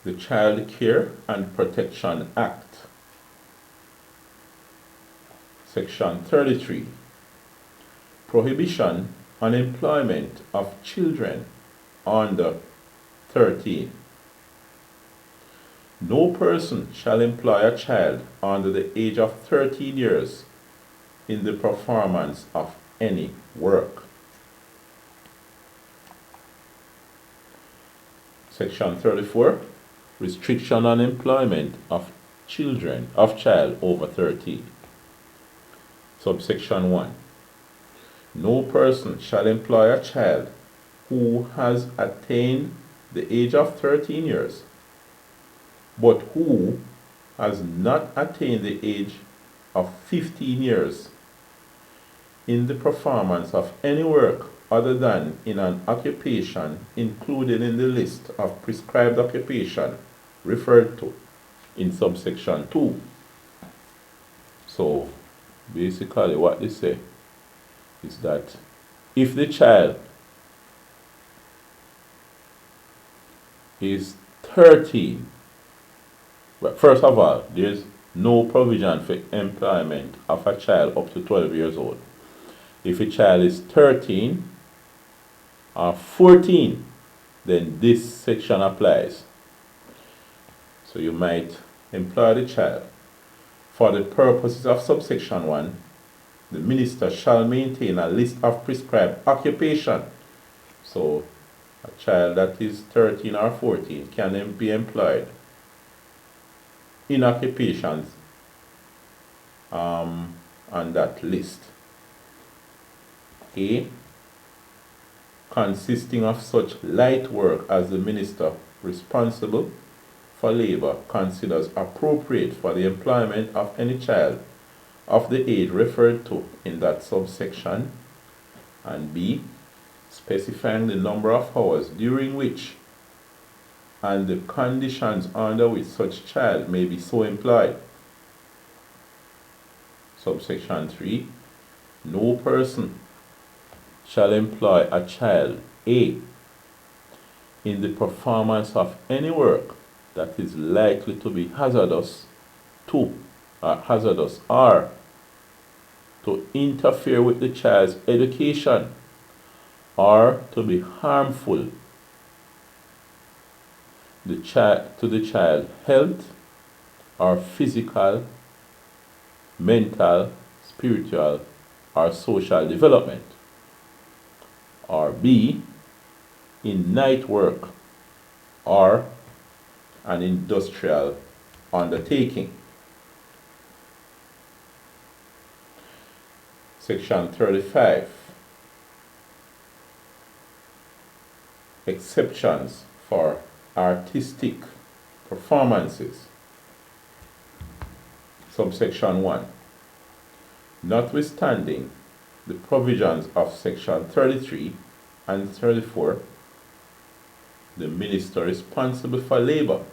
the Child Care and Protection Act, Section 33, prohibition on employment of children under 13. No person shall employ a child under the age of 13 years in the performance of any work. Section 34, restriction on employment of child over 13. Subsection 1. No person shall employ a child who has attained the age of 13 years, but who has not attained the age of 15 years in the performance of any work other than in an occupation included in the list of prescribed occupation referred to in subsection 2. So basically what they say is that if the child is 13, well, first of all, there's no provision for employment of a child up to 12 years old. If a child is 13 or 14, then this section applies. So you might employ the child. For the purposes of subsection 1, the minister shall maintain a list of prescribed occupation. So a child that is 13 or 14 can then be employed in occupations on that list. A. Consisting of such light work as the minister responsible for labor considers appropriate for the employment of any child of the age referred to in that subsection. And B. Specifying the number of hours during which and the conditions under which such child may be so employed. Subsection 3. No person shall employ a child A. in the performance of any work that is likely to be hazardous or to interfere with the child's education or to be harmful to the child's health or physical, mental, spiritual, or social development. Or B. in night work or an industrial undertaking. Section 35. Exceptions for artistic performances. Subsection 1. Notwithstanding the provisions of section 33 and 34, the minister responsible for labor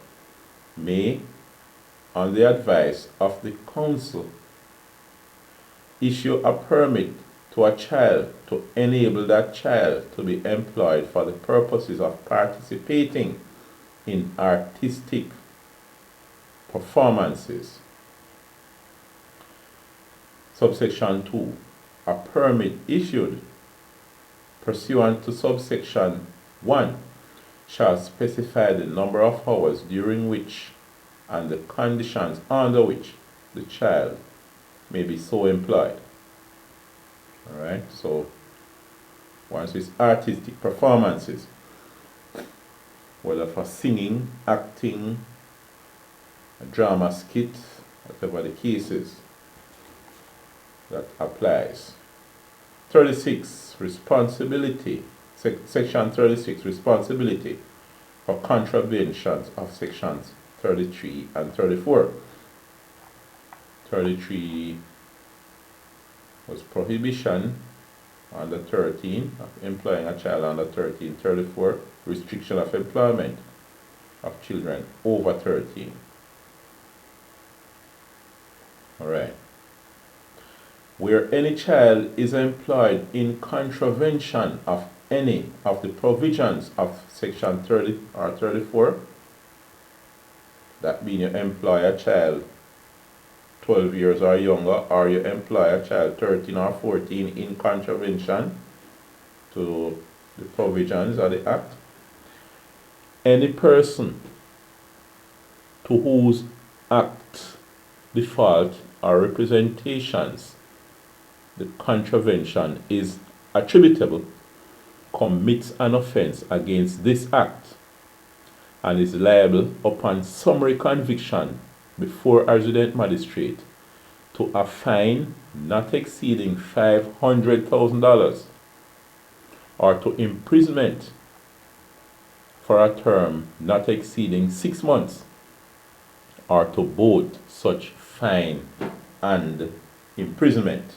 may, on the advice of the council, issue a permit to a child to enable that child to be employed for the purposes of participating in artistic performances. Subsection 2. A permit issued pursuant to subsection 1 shall specify the number of hours during which and the conditions under which the child may be so employed. Alright, so once it's artistic performances, whether for singing, acting, a drama skit, whatever the case is, that applies. 36. Responsibility. Section 36. Responsibility for contraventions of sections 33 and 34. 33 was prohibition under 13 of employing a child under 13. 34, restriction of employment of children over 13. Alright. Where any child is employed in contravention of any of the provisions of section 30 or 34, That means you employ a child 12 years or younger, or you employ a child 13 or 14 in contravention to the provisions of the Act. Any person to whose act, default, or representations the contravention is attributable commits an offense against this Act and is liable upon summary conviction before a resident magistrate to a fine not exceeding $500,000 or to imprisonment for a term not exceeding 6 months or to both such fine and imprisonment.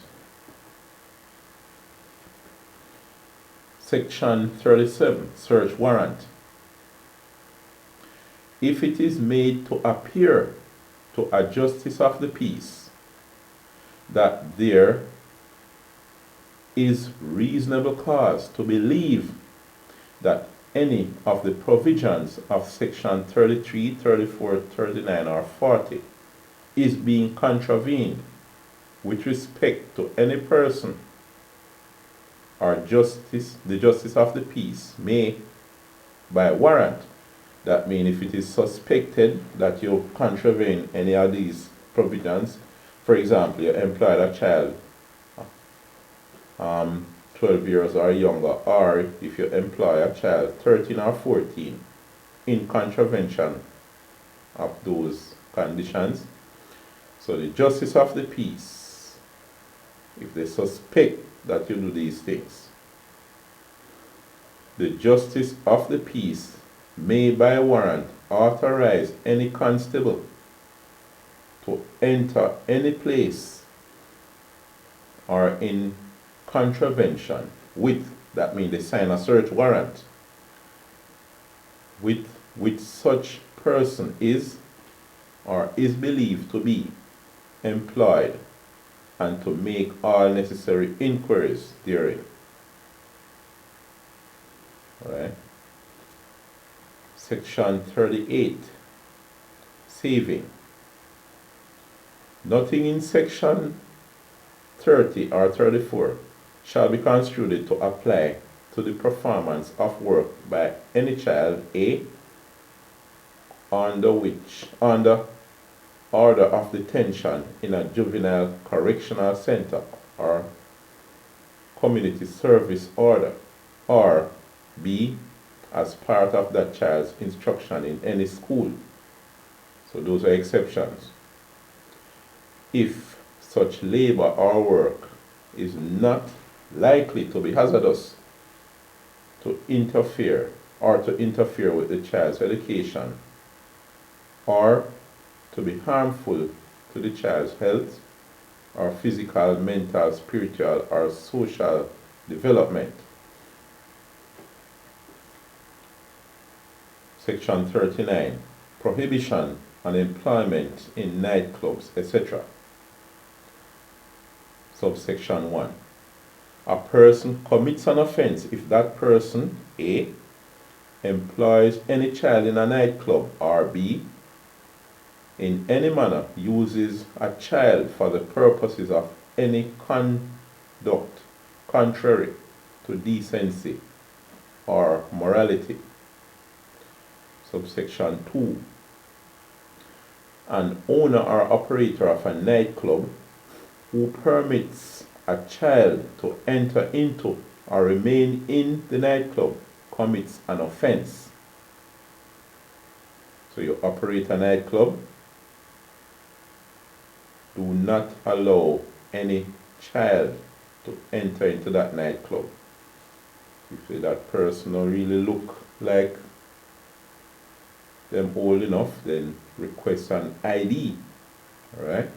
Section 37, search warrant. If it is made to appear to a justice of the peace that there is reasonable cause to believe that any of the provisions of section 33, 34, 39, or 40 is being contravened with respect to any person or justice, the justice of the peace may, by warrant, that means if it is suspected that you contravene any of these provisions, for example, you employed a child 12 years or younger, or if you employ a child 13 or 14 in contravention of those conditions. So the justice of the peace, if they suspect that you do these things, the justice of the peace may by warrant authorize any constable to enter any place or in contravention with, that means they sign a search warrant, with which such person is or is believed to be employed, and to make all necessary inquiries therein. Alright. Section 38, saving. Nothing in section 30 or 34 shall be construed to apply to the performance of work by any child A under order of detention in a juvenile correctional center or community service order, or B, as part of that child's instruction in any school. So those are exceptions. If such labor or work is not likely to be hazardous to interfere with the child's education, or to be harmful to the child's health or physical, mental, spiritual, or social development. Section 39, prohibition on employment in nightclubs, etc. Subsection 1. A person commits an offense if that person A, employs any child in a nightclub, or B, in any manner uses a child for the purposes of any conduct contrary to decency or morality. Subsection 2. An owner or operator of a nightclub who permits a child to enter into or remain in the nightclub commits an offense. So you operate a nightclub, do not allow any child to enter into that nightclub. If that person don't really look like them old enough, then request an ID, alright?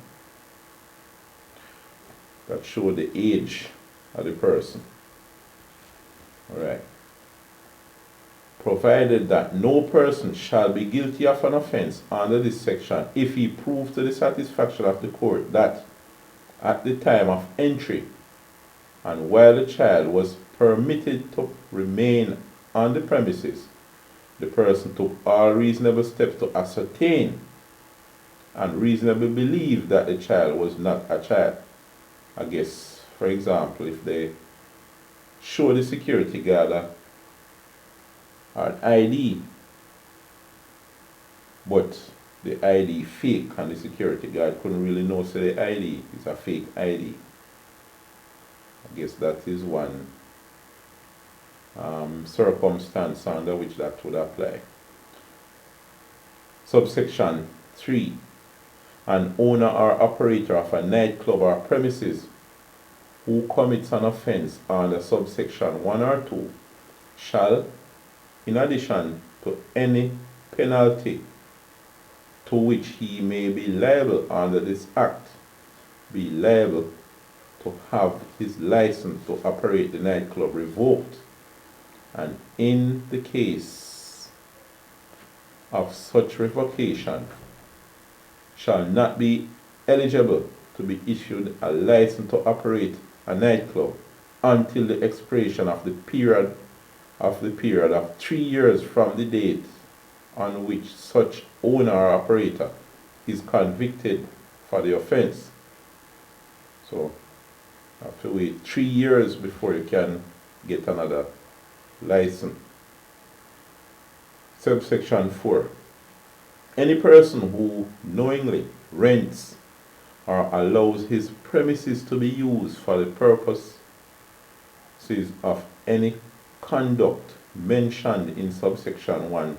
That show the age of the person, alright? Provided that no person shall be guilty of an offense under this section if he prove to the satisfaction of the court that at the time of entry and while the child was permitted to remain on the premises, the person took all reasonable steps to ascertain and reasonably believe that the child was not a child. I guess, for example, if they show the security guard an ID, but the ID fake and the security guard couldn't really know say the ID is a fake ID. I guess that is one circumstance under which that would apply. Subsection 3. An owner or operator of a nightclub or premises who commits an offence under subsection 1 or 2 shall, in addition to any penalty to which he may be liable under this act, be liable to have his license to operate the nightclub revoked, and in the case of such revocation, shall not be eligible to be issued a license to operate a nightclub until the expiration of the period of 3 years from the date on which such owner or operator is convicted for the offense. So you have to wait 3 years before you can get another license. Subsection 4. Any person who knowingly rents or allows his premises to be used for the purposes of any conduct mentioned in subsection 1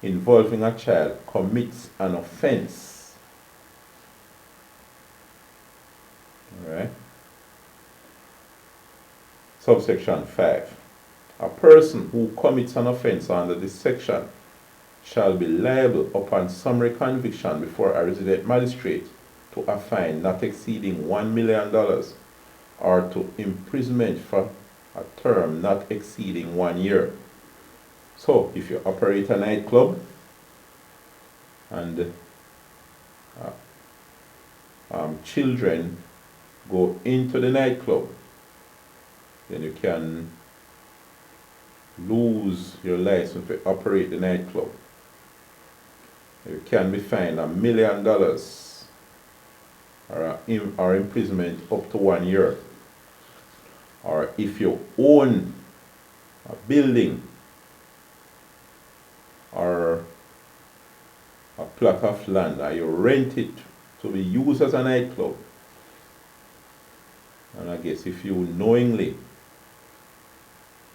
involving a child commits an offense. Alright. Subsection 5. A person who commits an offense under this section shall be liable upon summary conviction before a resident magistrate to a fine not exceeding $1 million or to imprisonment for a term not exceeding 1 year. So, if you operate a nightclub and children go into the nightclub, then you can lose your license to operate the nightclub. You can be fined $1 million or imprisonment up to 1 year. Or if you own a building or a plot of land and you rent it to be used as a nightclub, and I guess if you knowingly,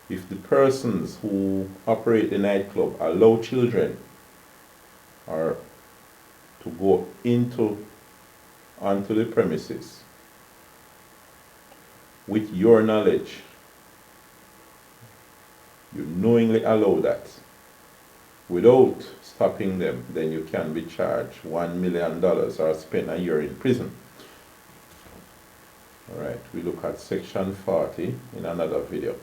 if the persons who operate the nightclub allow children or to go onto the premises with your knowledge, you knowingly allow that without stopping them, then you can be charged $1 million or spend a year in prison. Alright, we look at section 40 in another video.